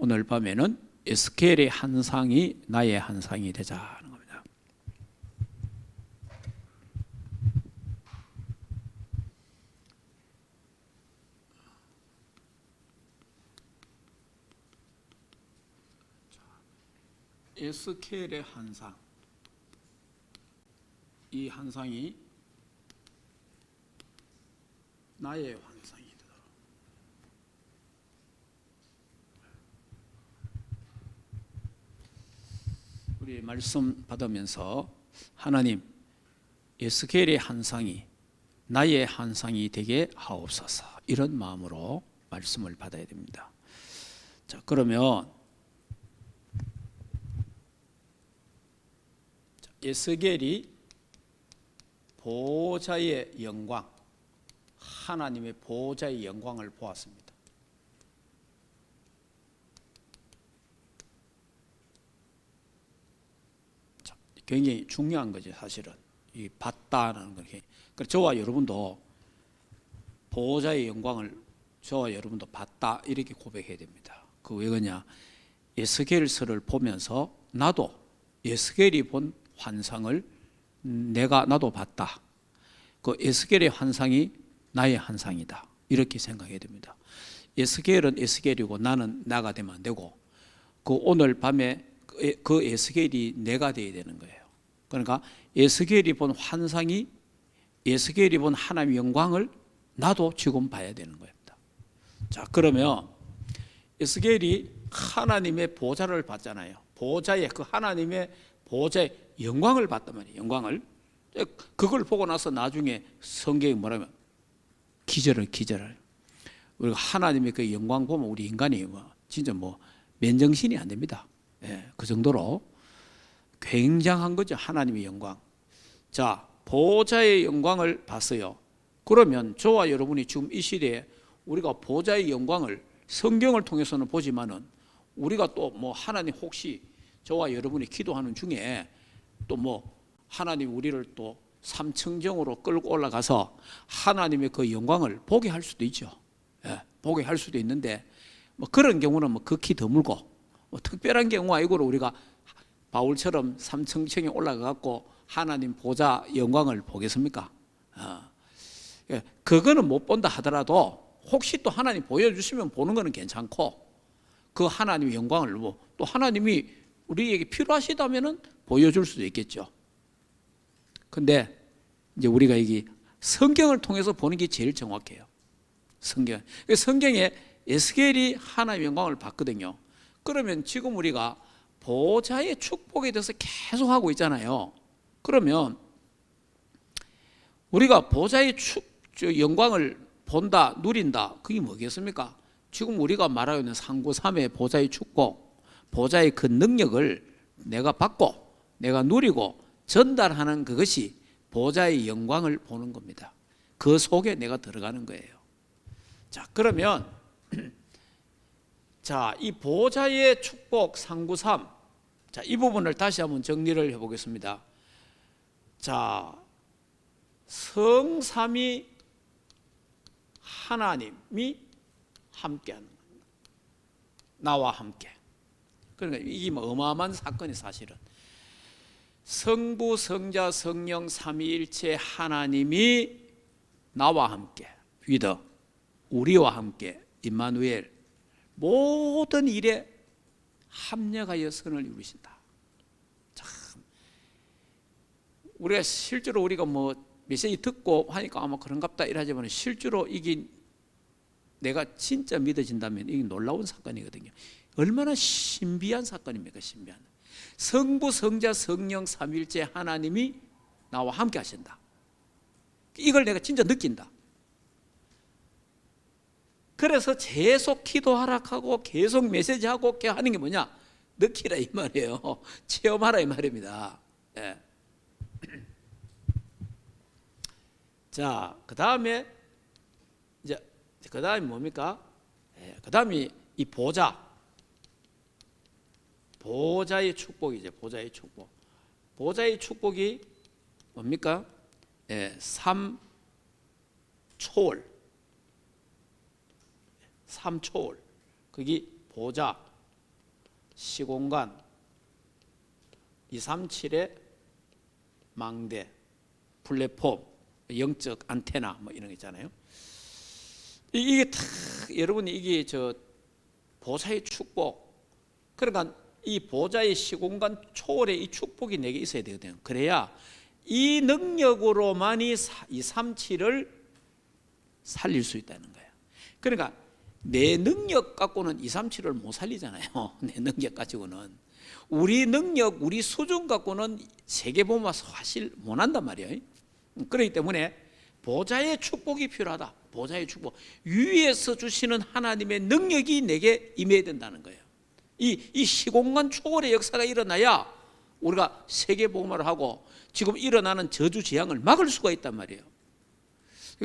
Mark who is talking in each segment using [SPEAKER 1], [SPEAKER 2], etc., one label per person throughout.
[SPEAKER 1] 오늘 밤에는 에스겔의 환상이 나의 환상이 되자 하는 겁니다. 에스겔의 환상, 이 환상이 나의 환상이 되도록. 우리 말씀 받으면서 하나님, 에스겔의 환상이 나의 환상이 되게 하옵소서, 이런 마음으로 말씀을 받아야 됩니다. 자, 그러면 에스겔이 보호자의 영광, 하나님의 보호자의 영광을 보았습니다. 자, 굉장히 중요한 거죠, 사실은. 이 봤다는 거. 그래서 저와 여러분도 보호자의 영광을 저와 여러분도 봤다, 이렇게 고백해야 됩니다. 그 왜 그러냐? 에스겔서를 보면서 나도 에스겔이 본 환상을 나도 봤다. 그 에스겔의 환상이 나의 환상이다, 이렇게 생각해야 됩니다. 에스겔은 에스겔이고 나는 나가 되면 안 되고, 그 오늘 밤에 그 에스겔이 내가 되어야 되는 거예요. 그러니까 에스겔이 본 환상이, 에스겔이 본 하나님의 영광을 나도 지금 봐야 되는 겁니다. 자, 그러면 에스겔이 하나님의 보좌를 봤잖아요. 보좌의, 그 하나님의 보좌의 영광을 봤단 말이에요. 영광을. 그걸 보고 나서 나중에 성경이 뭐라면 기절을. 우리가 하나님의 그 영광 보면 우리 인간이 진짜 맨정신이 안 됩니다. 예, 그 정도로 굉장한 거죠, 하나님의 영광. 자, 보좌의 영광을 봤어요. 그러면 저와 여러분이 지금 이 시대에 우리가 보좌의 영광을 성경을 통해서는 보지만은, 우리가 또 하나님, 혹시 저와 여러분이 기도하는 중에 또 하나님 우리를 또 삼층정으로 끌고 올라가서 하나님의 그 영광을 보게 할 수도 있죠. 예, 보게 할 수도 있는데, 그런 경우는 극히 드물고, 특별한 경우 아니고로 우리가 바울처럼 삼층정에 올라가갖고 하나님 보좌 영광을 보겠습니까? 예, 그거는 못 본다 하더라도 혹시 또 하나님 보여주시면 보는 거는 괜찮고, 그 하나님의 영광을 또 하나님이 우리에게 필요하시다면은 보여줄 수도 있겠죠. 근데 이제 우리가 이게 성경을 통해서 보는 게 제일 정확해요. 성경에 에스겔이 하나님의 영광을 봤거든요. 그러면 지금 우리가 보좌의 축복에 대해서 계속 하고 있잖아요. 그러면 우리가 보좌의 영광을 본다, 누린다, 그게 뭐겠습니까? 지금 우리가 말하고 있는 상구삼의 보좌의 축복, 보좌의 그 능력을 내가 받고 내가 누리고 전달하는 그것이 보좌의 영광을 보는 겁니다. 그 속에 내가 들어가는 거예요. 자, 그러면 자, 이 보좌의 축복 상구삼, 자, 이 부분을 다시 한번 정리를 해보겠습니다. 자, 성삼위 하나님이 함께하는 겁니다. 나와 함께. 그러니까 이게 어마어마한 사건이, 사실은 성부, 성자, 성령 삼위일체 하나님이 나와 함께, 위더, 우리와 함께, 임마누엘, 모든 일에 합력하여 선을 이루신다. 참, 우리가 실제로 우리가 메시지 듣고 하니까 아마 그런갑다 이러지만, 실제로 이게 내가 진짜 믿어진다면 이게 놀라운 사건이거든요. 얼마나 신비한 사건입니까? 신비한. 성부, 성자, 성령 삼위일체 하나님이 나와 함께 하신다. 이걸 내가 진짜 느낀다. 그래서 계속 기도하라 하고 계속 메시지하고 하는 게 뭐냐? 느끼라 이 말이에요. 체험하라 이 말입니다. 예. 자, 그 다음에 이제 그 다음이 뭡니까? 예, 그 다음이 이 보좌의 축복이죠. 보좌의 축복. 보좌의 축복이 뭡니까? 예, 삼초월. 그게 보좌, 시공간 237의 망대, 플랫폼, 영적 안테나 뭐 이런 거 있잖아요. 이게 다 여러분이 이게 저 보좌의 축복. 그러니까 이 보좌의 시공간 초월의 이 축복이 내게 있어야 되거든요. 그래야 이 능력으로만이 237을 살릴 수 있다는 거예요. 그러니까 내 능력 갖고는 237을 못 살리잖아요. 내 능력 가지고는. 우리 능력, 우리 수준 갖고는 세계보험화 사실 못한단 말이에요. 그렇기 때문에 보좌의 축복이 필요하다. 보좌의 축복. 위에서 주시는 하나님의 능력이 내게 임해야 된다는 거예요. 이 시공간 초월의 역사가 일어나야 우리가 세계보험화를 하고 지금 일어나는 저주재앙을 막을 수가 있단 말이에요.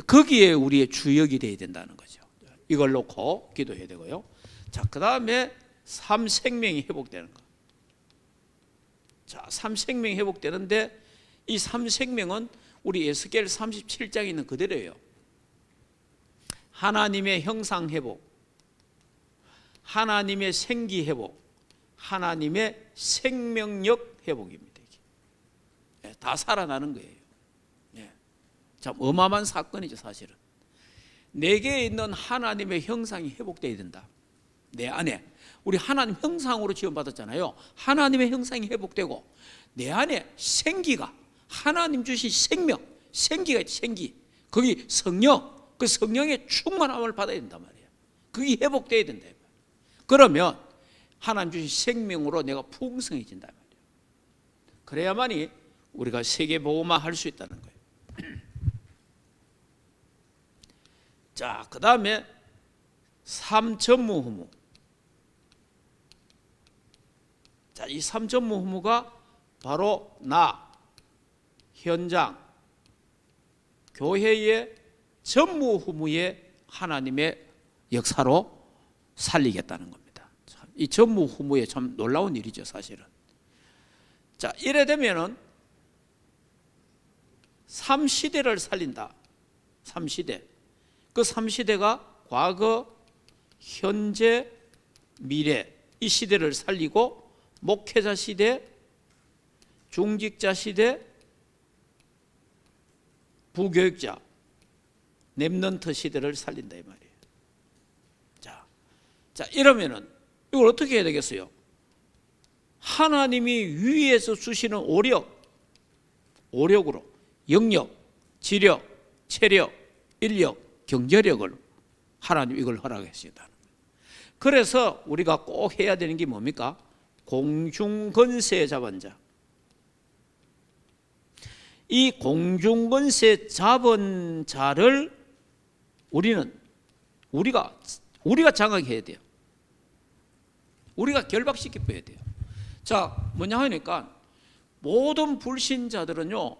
[SPEAKER 1] 거기에 우리의 주역이 되어야 된다는 거죠. 이걸 놓고 기도해야 되고요. 자, 그 다음에 삼생명이 회복되는 거. 자, 삼생명이 회복되는데 이 삼생명은 우리 에스겔 37장에 있는 그대로예요. 하나님의 형상 회복, 하나님의 생기 회복, 하나님의 생명력 회복입니다. 이게. 다 살아나는 거예요. 참 어마어마한 사건이죠, 사실은. 내게 있는 하나님의 형상이 회복되어야 된다. 내 안에 우리 하나님 형상으로 지원받았잖아요. 하나님의 형상이 회복되고 내 안에 생기가 하나님 주신 생명, 생기가 있지, 생기. 거기 성령, 그 성령의 충만함을 받아야 된단 말이에요. 그게 회복되어야 된다. 그러면 하나님 주신 생명으로 내가 풍성해진단 말이에요. 그래야만이 우리가 세계보험화 할 수 있다는 거예요. 자, 그 다음에 삼전무후무. 자, 이 삼전무후무가 바로 나, 현장, 교회의 전무후무의 하나님의 역사로 살리겠다는 겁니다. 이 전무후무의 참 놀라운 일이죠, 사실은. 자, 이래 되면은 3시대를 살린다. 3시대. 그 3시대가 과거, 현재, 미래 이 시대를 살리고 목회자 시대, 중직자 시대, 부교육자, 렘넌트 시대를 살린다 이 말이에요. 자, 이러면은 이걸 어떻게 해야 되겠어요? 하나님이 위에서 주시는 오력으로 영력, 지력, 체력, 인력, 경제력을 하나님 이걸 허락하시다. 그래서 우리가 꼭 해야 되는 게 뭡니까? 공중권세 잡은 자. 이 공중권세 잡은 자를 우리가 장악해야 돼요. 우리가 결박시켜야 돼요. 자, 뭐냐 하니까 모든 불신자들은요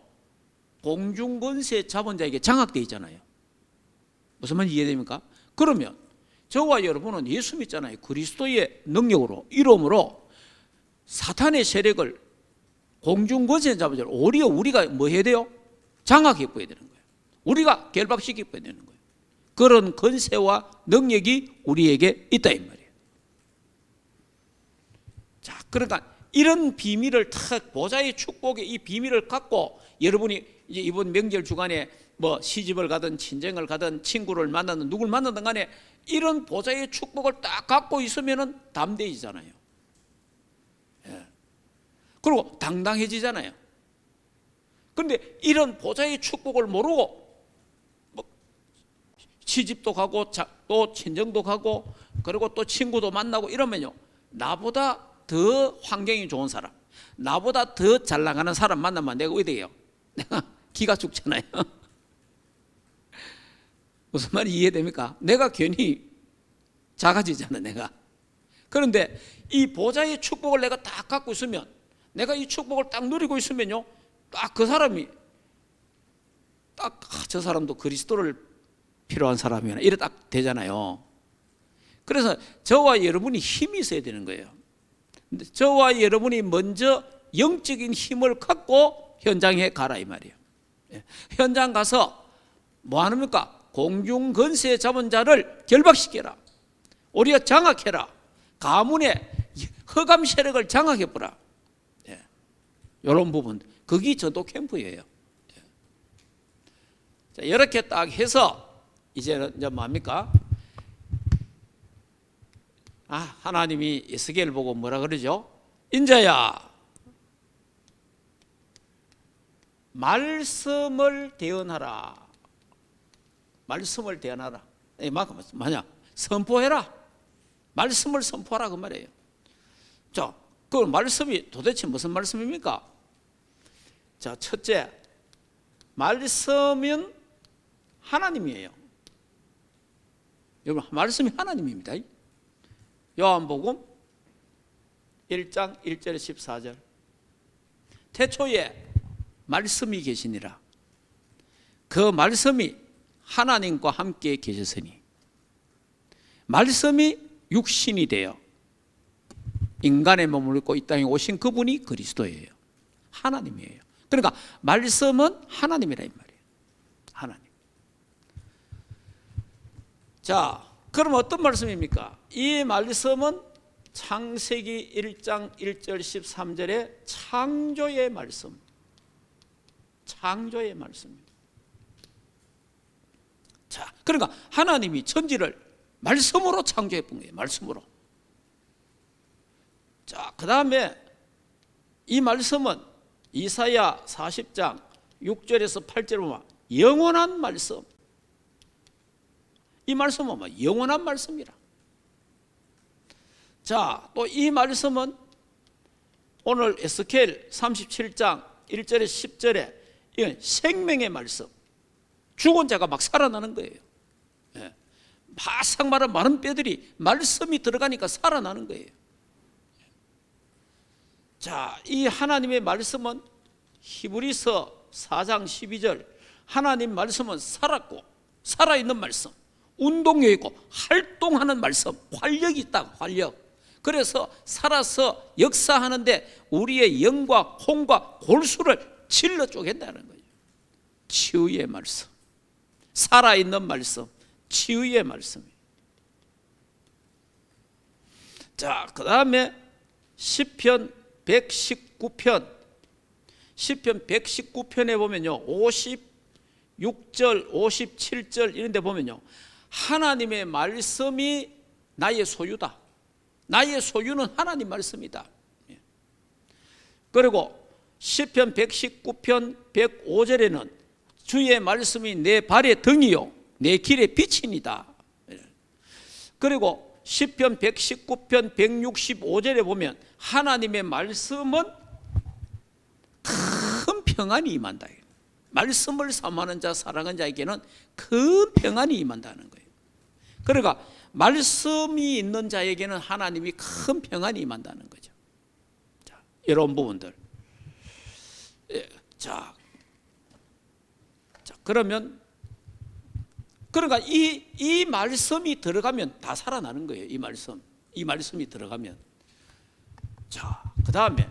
[SPEAKER 1] 공중권세 잡은 자에게 장악되어 있잖아요. 무슨 말인지 이해됩니까? 그러면 저와 여러분은 예수 믿잖아요. 그리스도의 능력으로, 이름으로 사탄의 세력을 공중권세 잡은 자를 오히려 우리가 뭐 해야 돼요? 장악해 보여야 되는 거예요. 우리가 결박시켜 보여야 되는 거예요. 그런 권세와 능력이 우리에게 있다 이 말이에요. 자, 그러니까 이런 비밀을 탁 보좌의 축복의 이 비밀을 갖고 여러분이 이제 이번 명절 주간에 뭐 시집을 가든 친정을 가든 친구를 만나든 누굴 만나든 간에 이런 보좌의 축복을 딱 갖고 있으면은 담대해지잖아요. 예. 그리고 당당해지잖아요. 그런데 이런 보좌의 축복을 모르고 뭐 시집도 가고 또 친정도 가고 그리고 또 친구도 만나고 이러면요 나보다 더 환경이 좋은 사람, 나보다 더 잘 나가는 사람 만나면 내가 어디에요? 내가 기가 죽잖아요. 무슨 말이 이해됩니까? 내가 괜히 작아지잖아, 내가. 그런데 이 보좌의 축복을 내가 딱 갖고 있으면, 내가 이 축복을 딱 누리고 있으면요, 딱 그 사람이 딱 저 사람도 그리스도를 필요한 사람이나 이래 딱 되잖아요. 그래서 저와 여러분이 힘이 있어야 되는 거예요. 근데 저와 여러분이 먼저 영적인 힘을 갖고 현장에 가라 이 말이에요. 현장 가서 뭐 합니까? 공중권세 잡은 자를 결박시켜라. 우리가 장악해라. 가문에 흑암 세력을 장악해보라. 예. 이런 부분, 그게 전도 캠프예요. 예. 자, 이렇게 딱 해서 이제는 이제 뭡니까? 하나님이 에스겔을 보고 뭐라 그러죠? 인자야, 말씀을 대언하라. 말씀을 대언하라. 뭐냐? 선포해라. 말씀을 선포하라 그 말이에요. 자, 그 말씀이 도대체 무슨 말씀입니까? 자, 첫째, 말씀은 하나님이에요. 여러분, 말씀이 하나님입니다. 요한복음 1장 1절에 14절. 태초에 말씀이 계시니라. 그 말씀이 하나님과 함께 계셨으니 말씀이 육신이 되어 인간의 몸을 입고 이 땅에 오신 그분이 그리스도예요. 하나님이에요. 그러니까 말씀은 하나님이라 이 말이에요. 하나님. 자, 그럼 어떤 말씀입니까? 이 말씀은 창세기 1장 1절 13절의 창조의 말씀. 창조의 말씀입니다. 자, 그러니까 하나님이 천지를 말씀으로 창조해 본 거예요. 말씀으로. 자, 그 다음에 이 말씀은 이사야 40장 6절에서 8절을 보면 영원한 말씀. 이 말씀은 뭐 영원한 말씀이라. 자, 또 이 말씀은 오늘 에스겔 37장 1절에 10절에 이건 생명의 말씀. 죽은 자가 막 살아나는 거예요. 예. 바싹 마른 마른 뼈들이 말씀이 들어가니까 살아나는 거예요. 자, 이 하나님의 말씀은 히브리서 4장 12절 하나님 말씀은 살았고 살아있는 말씀, 운동력 있고 활동하는 말씀, 활력이 있다. 활력. 그래서 살아서 역사하는데 우리의 영과 콩과 골수를 질러 쪼갠다는 거예요. 치유의 말씀, 살아있는 말씀, 치유의 말씀이에요. 자, 그 다음에 시편 119편 119편에 보면요 56절 57절 이런 데 보면요 하나님의 말씀이 나의 소유다. 나의 소유는 하나님 말씀이다. 그리고 시편 119편 105절에는 주의 말씀이 내 발의 등이요 내 길의 빛이니다. 그리고 시편 119편 165절에 보면 하나님의 말씀은 큰 평안이 임한다. 말씀을 사모하는 자, 사랑하는 자에게는 큰 평안이 임한다는 거예요. 그러니까 말씀이 있는 자에게는 하나님이 큰 평안이 임한다는 거죠. 자, 이런 부분들. 자, 그러면 그러니까 이 말씀이 들어가면 다 살아나는 거예요. 이 말씀이 들어가면. 자, 그 다음에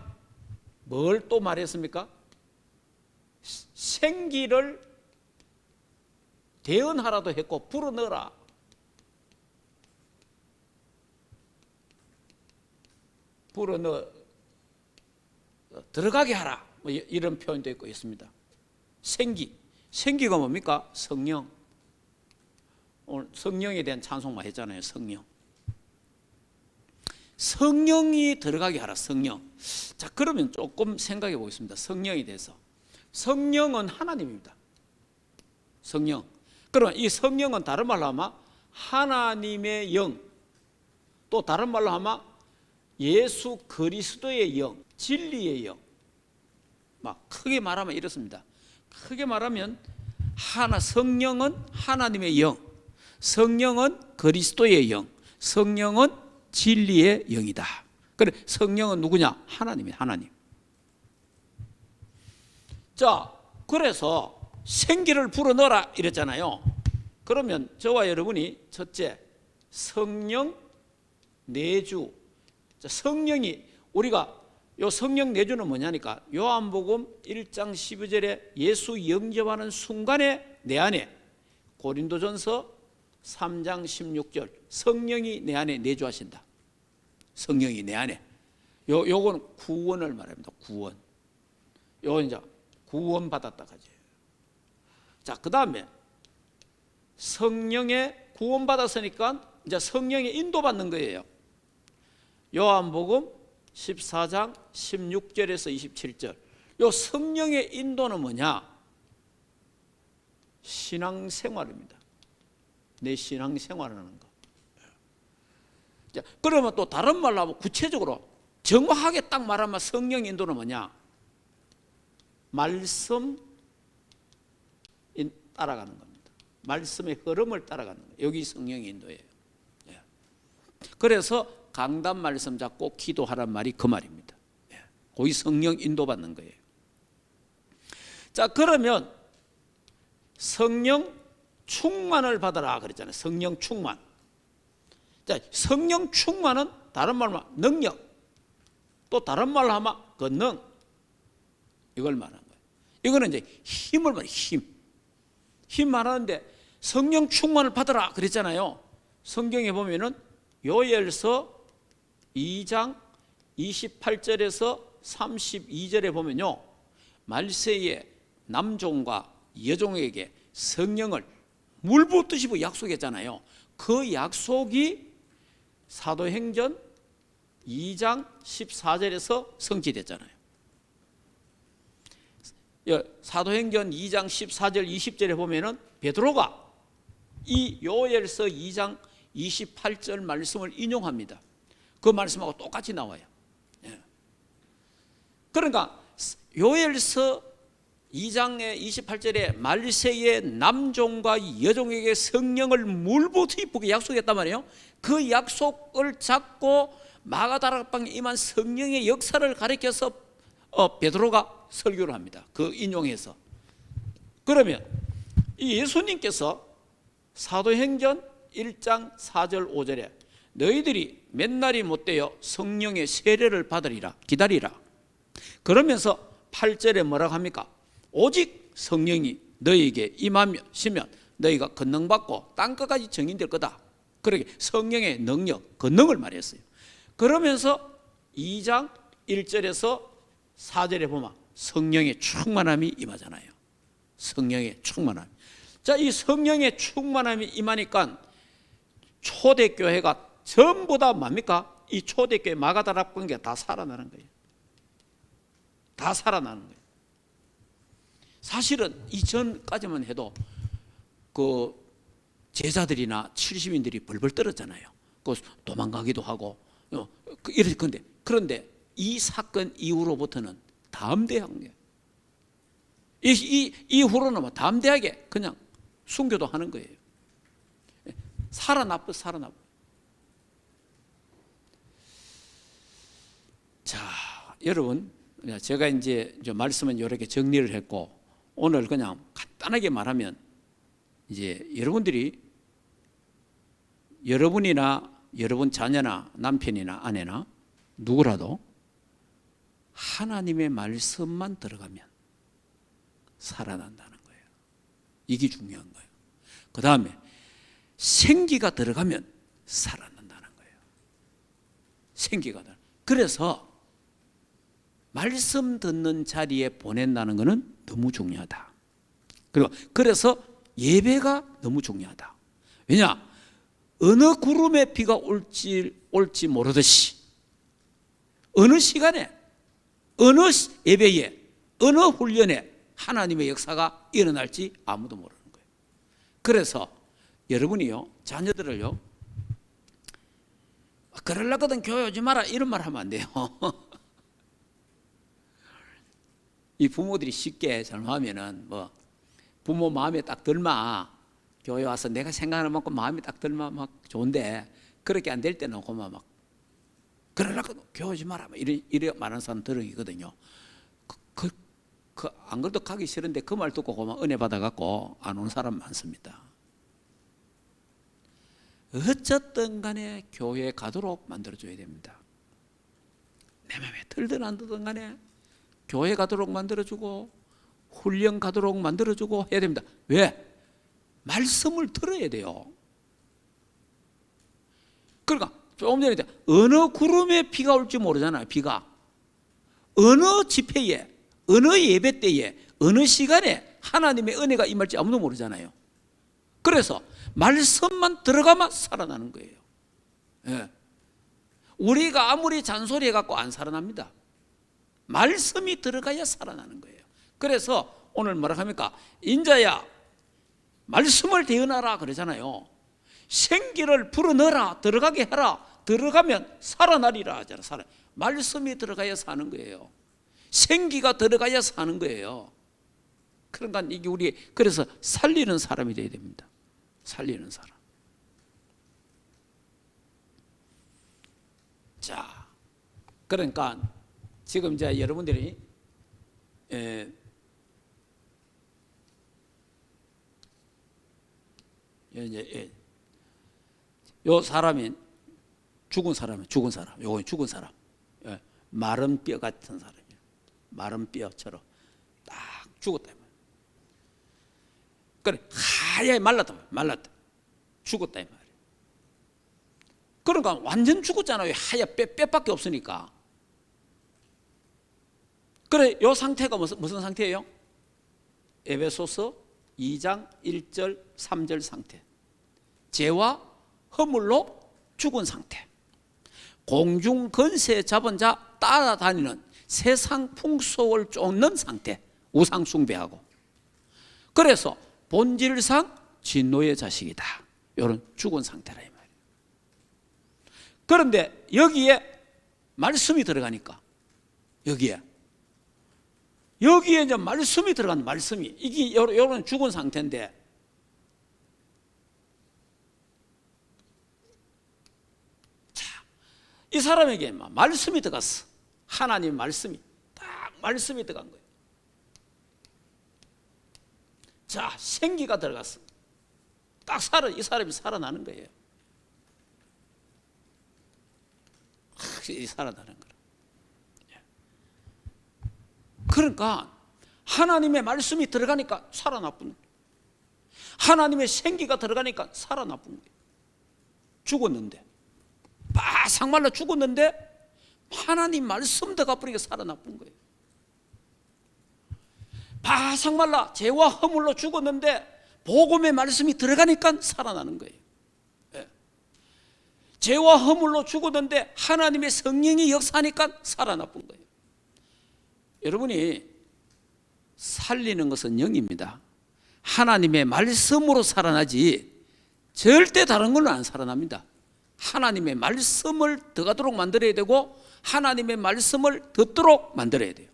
[SPEAKER 1] 뭘 또 말했습니까? 생기를 대언하라도 했고 불어넣어라. 불어넣어 들어가게 하라. 뭐 이런 표현도 있고 있습니다. 생기가 뭡니까? 성령. 오늘 성령에 대한 찬송만 했잖아요. 성령이 들어가게 하라. 성령. 자, 그러면 조금 생각해 보겠습니다. 성령에 대해서. 성령은 하나님입니다. 성령. 그러면 이 성령은 다른 말로 하면 하나님의 영, 또 다른 말로 하면 예수 그리스도의 영, 진리의 영. 막 크게 말하면 이렇습니다. 크게 말하면 성령은 하나님의 영, 성령은 그리스도의 영, 성령은 진리의 영이다. 그래, 성령은 누구냐? 하나님이에요. 하나님. 자, 그래서 생기를 불어넣어라 이랬잖아요. 그러면 저와 여러분이 첫째, 성령 내주. 자, 성령이 우리가 요 성령 내주는 뭐냐니까 요한복음 1장 12절에 예수 영접하는 순간에 내 안에 고린도전서 3장 16절 성령이 내 안에 내주하신다. 성령이 내 안에. 요거는 구원을 말합니다. 구원. 요건 이제 구원 받았다 하죠. 자, 그 다음에 성령의 구원 받았으니까 이제 성령의 인도받는 거예요. 요한복음 14장 16절에서 27절. 요 성령의 인도는 뭐냐? 신앙생활입니다. 내 신앙생활하는 거. 자, 그러면 또 다른 말로 하면 구체적으로 정확하게 딱 말하면 성령 인도는 뭐냐? 말씀 따라가는 겁니다. 말씀의 흐름을 따라가는 거예요. 여기 성령의 인도예요. 그래서 강단 말씀 잡고 기도하란 말이 그 말입니다. 거기 성령 인도받는 거예요. 자, 그러면 성령 충만을 받아라 그랬잖아요. 성령 충만. 자, 성령 충만은 다른 말로 하면 능력, 또 다른 말로 하면 권능, 이걸 말하는 거예요. 이거는 이제 힘을 말해요. 힘 말하는데 성령 충만을 받아라 그랬잖아요. 성경에 보면은 요엘서 2장 28절에서 32절에 보면요, 말세에 남종과 여종에게 성령을 물 붓듯이 약속했잖아요. 그 약속이 사도행전 2장 14절에서 성취됐잖아요. 사도행전 2장 14절 20절에 보면은 베드로가 이 요엘서 2장 28절 말씀을 인용합니다. 그 말씀하고 똑같이 나와요. 그러니까 요엘서 2장의 28절에 말세에 남종과 여종에게 성령을 물붓이 부게 약속했단 말이에요. 그 약속을 잡고 마가다락방에 임한 성령의 역사를 가리켜서 베드로가 설교를 합니다. 그 인용해서. 그러면 이 예수님께서 사도행전 1장 4절 5절에 너희들이 몇 날이 못되어 성령의 세례를 받으리라, 기다리라. 그러면서 8절에 뭐라고 합니까? 오직 성령이 너희에게 임하시면 너희가 권능받고 땅끝까지 증인될 거다. 그러게 성령의 능력, 권능을 말했어요. 그러면서 2장 1절에서 4절에 보면 성령의 충만함이 임하잖아요. 성령의 충만함. 자, 이 성령의 충만함이 임하니까 초대교회가 전부 다 뭡니까? 이 초대교회 마가다락방계가 다 살아나는 거예요. 다 살아나는 거예요. 사실은 이전까지만 해도 그 제자들이나 70인들이 벌벌 떨었잖아요. 그 도망가기도 하고 이렇게. 그런데 이 사건 이후로부터는 담대한 게 이후로는 뭐 담대하게 그냥 순교도 하는 거예요. 살아나버. 자, 여러분, 제가 이제 말씀은 이렇게 정리를 했고, 오늘 그냥 간단하게 말하면 이제 여러분이나 여러분 자녀나 남편이나 아내나 누구라도 하나님의 말씀만 들어가면 살아난다는 거예요. 이게 중요한 거예요. 그 다음에 생기가 들어가면 살아난다는 거예요. 생기가 들어가면. 그래서 말씀 듣는 자리에 보낸다는 것은 너무 중요하다. 그리고 그래서 예배가 너무 중요하다. 왜냐? 어느 구름에 비가 올지 모르듯이 어느 시간에, 어느 예배에, 어느 훈련에 하나님의 역사가 일어날지 아무도 모르는 거예요. 그래서 여러분이요, 자녀들을요, 그러려거든 교회 오지 마라 이런 말 하면 안 돼요. 이 부모들이 쉽게 잘못하면은 뭐 부모 마음에 딱 들마 교회 와서 내가 생각하는 만큼 마음에 딱 들마 막 좋은데 그렇게 안 될 때는 그만 막 그러려거든 교회 오지 마라 이래 말하는 사람 들으거든요. 안 그래도 가기 싫은데 그 말 듣고 그만 은혜 받아갖고 안 오는 사람 많습니다. 어쨌든 간에 교회에 가도록 만들어줘야 됩니다. 내 마음에 들든 안 들든 간에 교회 가도록 만들어주고 훈련 가도록 만들어주고 해야 됩니다. 왜? 말씀을 들어야 돼요. 그러니까 조금 전에 어느 구름에 비가 올지 모르잖아요. 비가 어느 집회에, 어느 예배 때에, 어느 시간에 하나님의 은혜가 임할지 아무도 모르잖아요. 그래서 말씀만 들어가면 살아나는 거예요. 예. 우리가 아무리 잔소리해 갖고 안 살아납니다. 말씀이 들어가야 살아나는 거예요. 그래서 오늘 뭐라 합니까? 인자야 말씀을 대언하라 그러잖아요. 생기를 불어넣어라, 들어가게 해라. 들어가면 살아나리라 하잖아. 말씀이 들어가야 사는 거예요. 생기가 들어가야 사는 거예요. 그러니까 이게 우리 그래서 살리는 사람이 돼야 됩니다. 살리는 사람. 자, 그러니까 지금 이제 여러분들이 이제 요 사람이 죽은 사람, 요거 죽은 사람, 마른 뼈 같은 사람이에요. 마른 뼈처럼 딱 죽었다. 그래 하얗게 말랐다, 죽었다 이 말이에요. 그러니까 완전 죽었잖아요. 하얗 뼈밖에 없으니까. 그래 요 상태가 무슨 상태예요? 에베소서 2장 1절 3절 상태. 죄와 허물로 죽은 상태. 공중 권세 잡은 자 따라다니는 세상 풍속을 쫓는 상태. 우상 숭배하고. 그래서 본질상 진노의 자식이다. 이런 죽은 상태라 이 말이에요. 그런데 여기에 말씀이 들어가니까 여기에 이제 말씀이 들어간 말씀이 이게 이런 죽은 상태인데 자, 이 사람에게 말씀이 들어갔어. 하나님 말씀이 딱 말씀이 들어간 거예요. 자, 생기가 들어갔어. 딱 이 사람이 살아나는 거예요. 살아나는 거라. 그러니까 하나님의 말씀이 들어가니까 살아나쁜, 하나님의 생기가 들어가니까 살아나쁜 거예요. 죽었는데 바싹 말라 죽었는데 하나님 말씀 들어가 버리니까 살아나쁜 거예요. 바싹 말라 죄와 허물로 죽었는데 복음의 말씀이 들어가니까 살아나는 거예요. 죄와 허물로 죽었는데 하나님의 성령이 역사하니까 살아나쁜 거예요. 여러분이 살리는 것은 영입니다. 하나님의 말씀으로 살아나지 절대 다른 걸로 안 살아납니다. 하나님의 말씀을 들어가도록 만들어야 되고 하나님의 말씀을 듣도록 만들어야 돼요.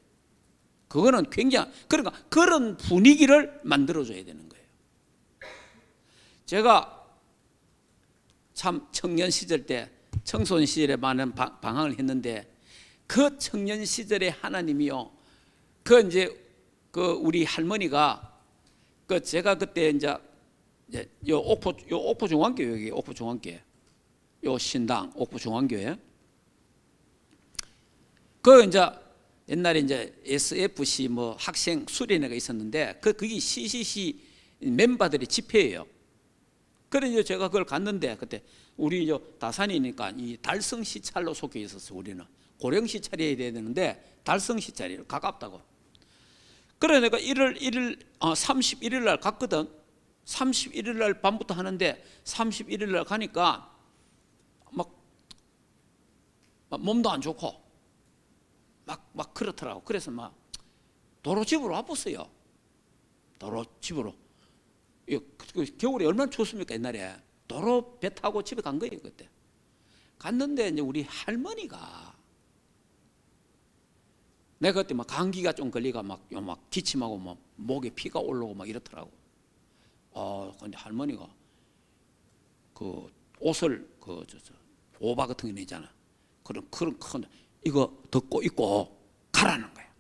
[SPEAKER 1] 그거는 굉장히, 그러니까 그런 분위기를 만들어줘야 되는 거예요. 제가 참 청년 시절 때 청소년 시절에 많은 방황을 했는데 그 청년 시절에 하나님이요, 우리 할머니가 제가 그때 이제 요 옥포 중앙교회, 여기 옥포 중앙교회, 요 신당 옥포 중앙교회, 이제 옛날에 이제 SFC 학생 수련회가 있었는데 그게 CCC 멤버들의 집회예요. 그래서 제가 그걸 갔는데 그때 우리 다산이니까 이 달성 시찰로 속해 있었어. 우리는 고령 시찰이 돼야 되는데 달성 시찰이 가깝다고. 그래 내가 31일 날 갔거든. 31일 날 밤부터 하는데 31일 날 가니까 막 몸도 안 좋고 막 그렇더라고. 그래서 막 도로 집으로 와봤어요. 도로 집으로. 겨울에 얼마나 추웠습니까 옛날에. 도로 배 타고 집에 간 거예요 그때. 갔는데 이제 우리 할머니가, 내가 그때 막 감기가 좀 걸리가 막 기침하고 목에 피가 올라오고 막 이렇더라고. 근데 할머니가 그 옷을 오바 같은 거 있잖아. 그런 큰 이거 덮고 입고 가라는 거야.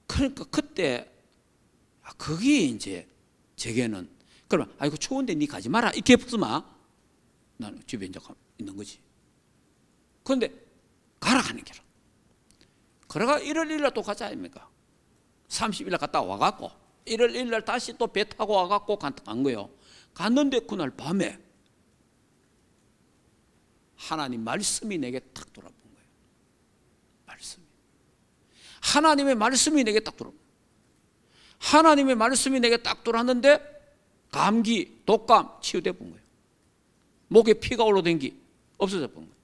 [SPEAKER 1] 그러니까 그때 그게 이제 제게는, 그러면 아이고 추운데 니 가지 마라 이렇게 벗으마. 나는 집에 이제 있는 거지. 그런데 가라 하는 게라. 그래가 1월 1일 날 또 가자 아닙니까? 30일 날 갔다 와갖고 1월 1일 날 다시 또 배 타고 와갖고 간 거예요. 갔는데 그날 밤에 하나님 말씀이 내게 딱 돌아본 거예요. 말씀이. 하나님의 말씀이 내게 딱 돌아본 거예요. 하나님의 말씀이 내게 딱 돌았는데 감기, 독감 치유돼 본 거예요. 목에 피가 올라댕기 없어져 본 거예요.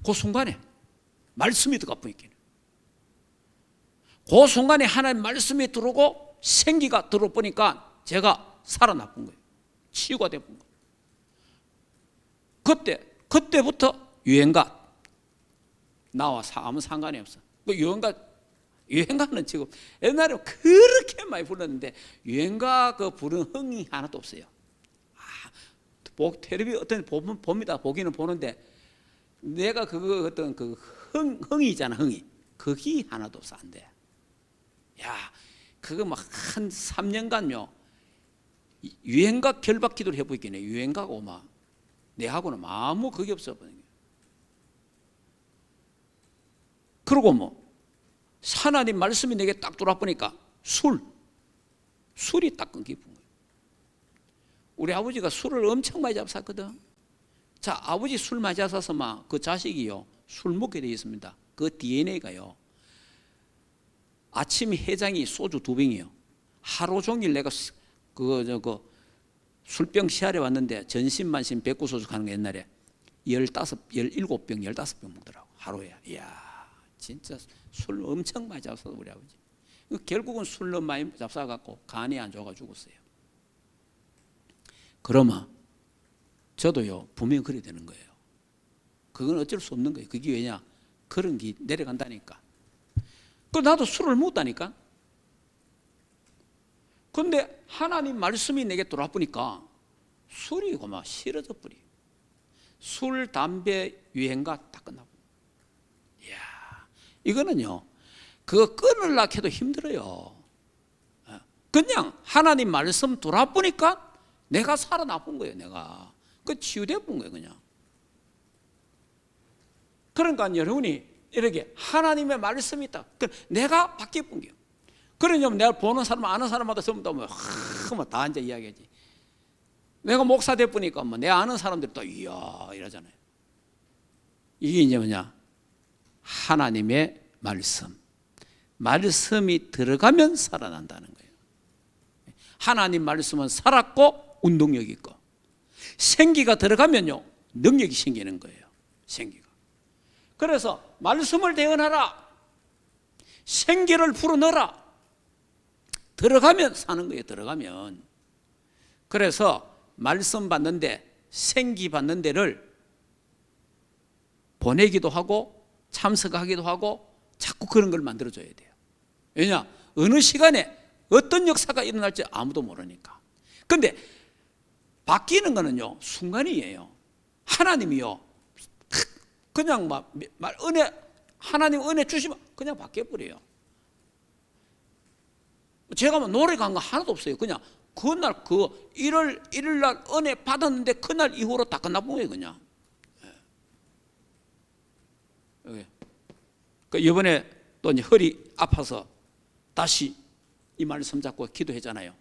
[SPEAKER 1] 그 순간에 말씀이 들어가 보이긴 해요. 그 순간에 하나님 말씀이 들어오고 생기가 들어보니까 제가 살아났던 거예요. 치유가 되본 거예요. 그때부터 유행가 나와 아무 상관이 없어. 그 유행가는 지금 옛날에 그렇게 많이 불렀는데 유행가 그 부르는 흥이 하나도 없어요. 텔레비 어떤 봅니다. 보기는 보는데 내가 그거 어떤 그 흥이 있잖아. 흥이 그게 하나도 없어. 안 돼. 야, 그거 막 한 3년간요 유행가 결박 기도를 해보긴 해. 유행가가 오마 내하고는 아무 그게 없어. 그러고 뭐 하나님 말씀이 내게 딱 돌아보니까 술이 딱 끊기는 거예요. 우리 아버지가 술을 엄청 많이 잡쌌거든. 자, 아버지 술 많이 잡숴서 막 그 자식이요 술 먹게 되어 있습니다. 그 DNA가요 아침 해장이 소주 2병이요. 하루 종일 내가 술병 시알에 왔는데 전신만신 백구소주 가는 거 옛날에 17병 15병 먹더라고 하루에. 이야 진짜 술 엄청 많이 잡숴서 우리 아버지. 결국은 술 너무 많이 잡숴갖고 간이 안 좋아가지고 죽었어요. 그러면 저도요 분명히 그래야 되는 거예요. 그건 어쩔 수 없는 거예요. 그게 왜냐? 그런 게 내려간다니까. 그 나도 술을 먹었다니까. 근데 하나님 말씀이 내게 돌아보니까 술이 막 싫어져 버리. 술, 담배, 유행가 다 끝나고. 이야, 이거는요, 그거 끊으려고 해도 힘들어요. 그냥 하나님 말씀 돌아보니까 내가 살아나본 거예요, 내가. 그 치유돼 본 거예요, 그냥. 그러니까 여러분이 이렇게 하나님의 말씀이 있다. 내가 바뀌어 본 거예요. 그러냐면 내가 보는 사람, 아는 사람마다 전부 다 앉아 이야기하지. 내가 목사 돼 보니까 뭐 내 아는 사람들이 또 이야 이러잖아요. 이게 이제 뭐냐? 하나님의 말씀이 들어가면 살아난다는 거예요. 하나님 말씀은 살았고 운동력이 있고 생기가 들어가면요 능력이 생기는 거예요. 생기가. 그래서 말씀을 대언하라. 생기를 불어넣어라. 들어가면 사는 거예요. 들어가면. 그래서 말씀 받는데 생기 받는 데를 보내기도 하고 참석하기도 하고 자꾸 그런 걸 만들어줘야 돼요. 왜냐? 어느 시간에 어떤 역사가 일어날지 아무도 모르니까. 근데 바뀌는 거는요 순간이에요. 하나님이요 그냥 하나님 은혜 주시면 그냥 바뀌어버려요. 제가 뭐 노래 간 거 하나도 없어요. 그냥 그날 일요일날 은혜 받았는데 그날 이후로 다 끝나본 거예요. 그냥. 이번에 또 이제 허리 아파서 다시 이 말씀 잡고 기도했잖아요.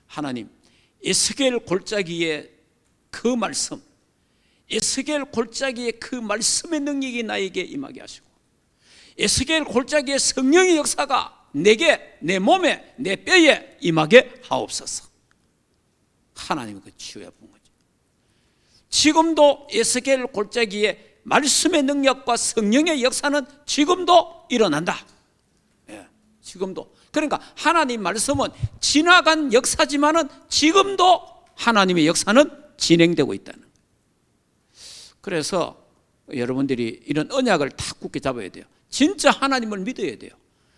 [SPEAKER 1] 하나님, 에스겔 골짜기의 그 말씀, 에스겔 골짜기의 그 말씀의 능력이 나에게 임하게 하시고 에스겔 골짜기의 성령의 역사가 내게, 내 몸에, 내 뼈에 임하게 하옵소서. 하나님이 그 치유해 본 거죠. 지금도 에스겔 골짜기의 말씀의 능력과 성령의 역사는 지금도 일어난다. 예, 지금도. 그러니까 하나님 말씀은 지나간 역사지만은 지금도 하나님의 역사는 진행되고 있다는 거예요. 그래서 여러분들이 이런 언약을 다 굳게 잡아야 돼요. 진짜 하나님을 믿어야 돼요.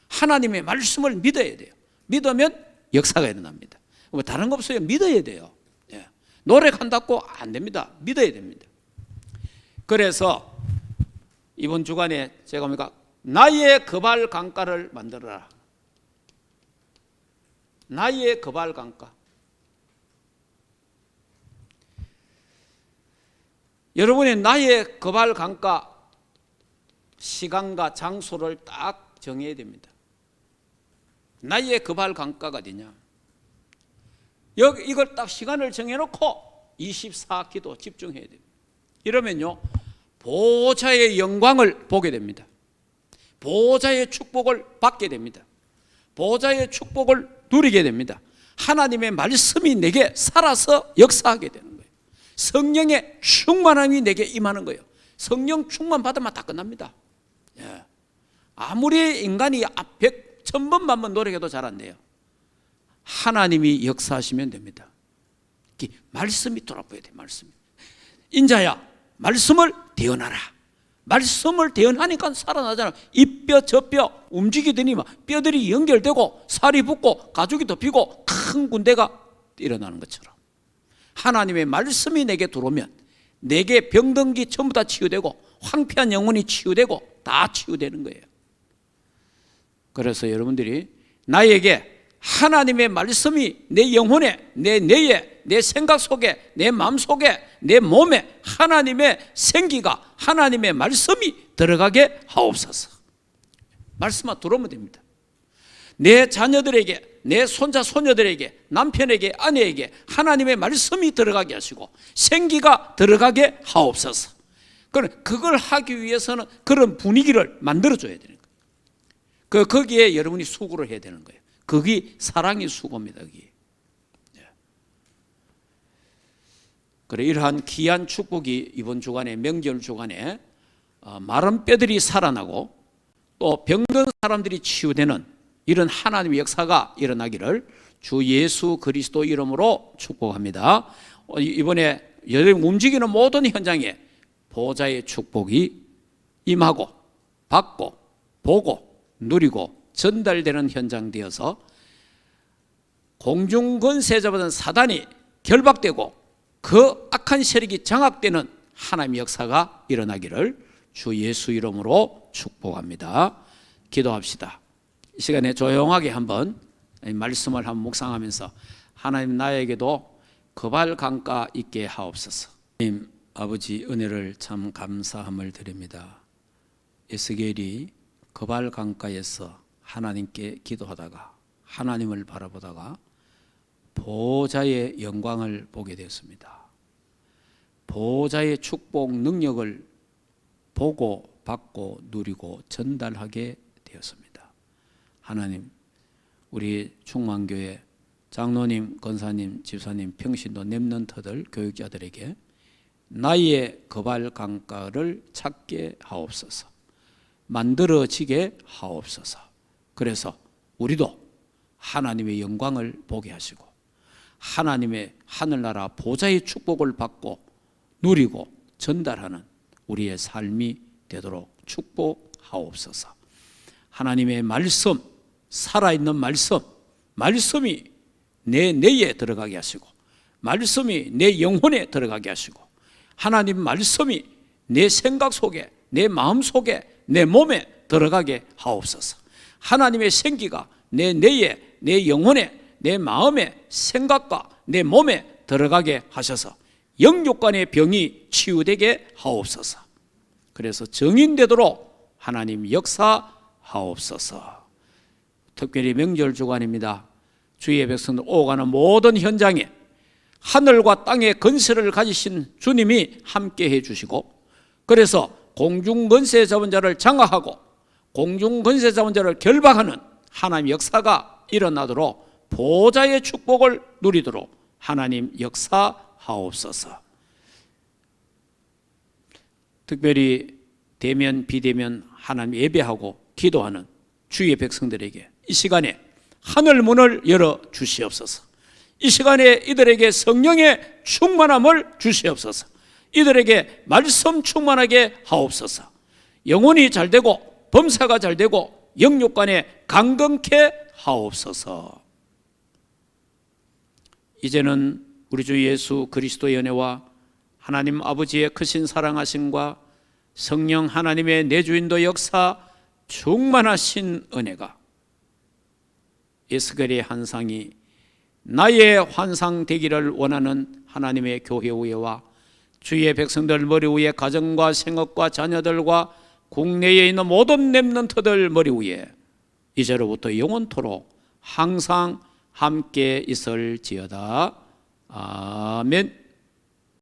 [SPEAKER 1] 하나님의 말씀을 믿어야 돼요. 믿으면 역사가 일어납니다. 뭐 다른 거 없어요. 믿어야 돼요. 예. 노력한다고 안 됩니다. 믿어야 됩니다. 그래서 이번 주간에 제가 뭡니까? 나의 거발 강가를 만들어라. 나의 거발 강가. 여러분이 나의 거발 강가 시간과 장소를 딱 정해야 됩니다. 나의 거발 강가가 어디냐? 이걸 딱 시간을 정해놓고 24기도 집중해야 됩니다. 이러면요 보호자의 영광을 보게 됩니다. 보호자의 축복을 받게 됩니다. 보호자의 축복을 누리게 됩니다. 하나님의 말씀이 내게 살아서 역사하게 되는 거예요. 성령의 충만함이 내게 임하는 거예요. 성령 충만 받으면 다 끝납니다. 예. 아무리 인간이 100, 1000번 만번 노력해도 잘 안 돼요. 하나님이 역사하시면 됩니다. 말씀이 돌아보야 돼. 말씀이. 인자야 말씀을 대언하라. 말씀을 대언하니까 살아나잖아. 이 뼈 저 뼈 움직이더니 막 뼈들이 연결되고 살이 붙고 가죽이 덮이고 큰 군대가 일어나는 것처럼 하나님의 말씀이 내게 들어오면 내게 병든기 전부 다 치유되고 황폐한 영혼이 치유되고 다 치유되는 거예요. 그래서 여러분들이 나에게 하나님의 말씀이 내 영혼에, 내 뇌에, 내 생각 속에, 내 마음 속에, 내 몸에 하나님의 생기가, 하나님의 말씀이 들어가게 하옵소서. 말씀만 들어오면 됩니다. 내 자녀들에게, 내 손자 손녀들에게, 남편에게, 아내에게 하나님의 말씀이 들어가게 하시고 생기가 들어가게 하옵소서. 그걸 하기 위해서는 그런 분위기를 만들어줘야 되는 거예요. 거기에 여러분이 수고를 해야 되는 거예요. 거기 사랑의 수고입니다. 여기. 그래 이러한 귀한 축복이 이번 주간에 명절 주간에 마른 뼈들이 살아나고 또 병든 사람들이 치유되는 이런 하나님의 역사가 일어나기를 주 예수 그리스도 이름으로 축복합니다. 이번에 여러분 움직이는 모든 현장에 보호자의 축복이 임하고 받고 보고 누리고 전달되는 현장 되어서 공중권세자보다는 사단이 결박되고 그 악한 세력이 장악되는 하나님의 역사가 일어나기를 주 예수 이름으로 축복합니다. 기도합시다. 이 시간에 조용하게 한번 말씀을 한번 묵상하면서 하나님 나에게도 거발강가 있게 하옵소서. 하나님 아버지 은혜를 참 감사함을 드립니다. 에스겔이 거발강가에서 하나님께 기도하다가 하나님을 바라보다가 보호자의 영광을 보게 되었습니다. 보호자의 축복 능력을 보고 받고 누리고 전달하게 되었습니다. 하나님 우리 충만교회 장로님, 권사님, 집사님, 평신도 렘넌트들 교육자들에게 나의 거발강가를 찾게 하옵소서. 만들어지게 하옵소서. 그래서 우리도 하나님의 영광을 보게 하시고 하나님의 하늘나라 보좌의 축복을 받고 누리고 전달하는 우리의 삶이 되도록 축복하옵소서. 하나님의 말씀, 살아있는 말씀, 말씀이 내 뇌에 들어가게 하시고 말씀이 내 영혼에 들어가게 하시고 하나님 말씀이 내 생각 속에, 내 마음 속에, 내 몸에 들어가게 하옵소서. 하나님의 생기가 내 뇌에, 내 영혼에, 내 마음에, 생각과 내 몸에 들어가게 하셔서 영육간의 병이 치유되게 하옵소서. 그래서 정인되도록 하나님 역사하옵소서. 특별히 명절 주간입니다. 주의 백성들 오가는 모든 현장에 하늘과 땅의 건설을 가지신 주님이 함께 해주시고 그래서 공중건세 잡은 자를 장악하고 공중건세 잡은 자를 결박하는 하나님 역사가 일어나도록 보호자의 축복을 누리도록 하나님 역사하옵소서. 특별히 대면 비대면 하나님 예배하고 기도하는 주의 백성들에게 이 시간에 하늘 문을 열어 주시옵소서. 이 시간에 이들에게 성령의 충만함을 주시옵소서. 이들에게 말씀 충만하게 하옵소서. 영혼이 잘되고 범사가 잘되고 영육간에 강건케 하옵소서. 이제는 우리 주 예수 그리스도의 은혜와 하나님 아버지의 크신 사랑하심과 성령 하나님의 내주인도 역사 충만하신 은혜가 에스겔의 환상이 나의 환상 되기를 원하는 하나님의 교회 위에와 주의 백성들 머리 위에 가정과 생업과 자녀들과 국내에 있는 모든 렘넌트들 머리 위에 이제로부터 영원토록 항상 함께 있을지어다. 아멘.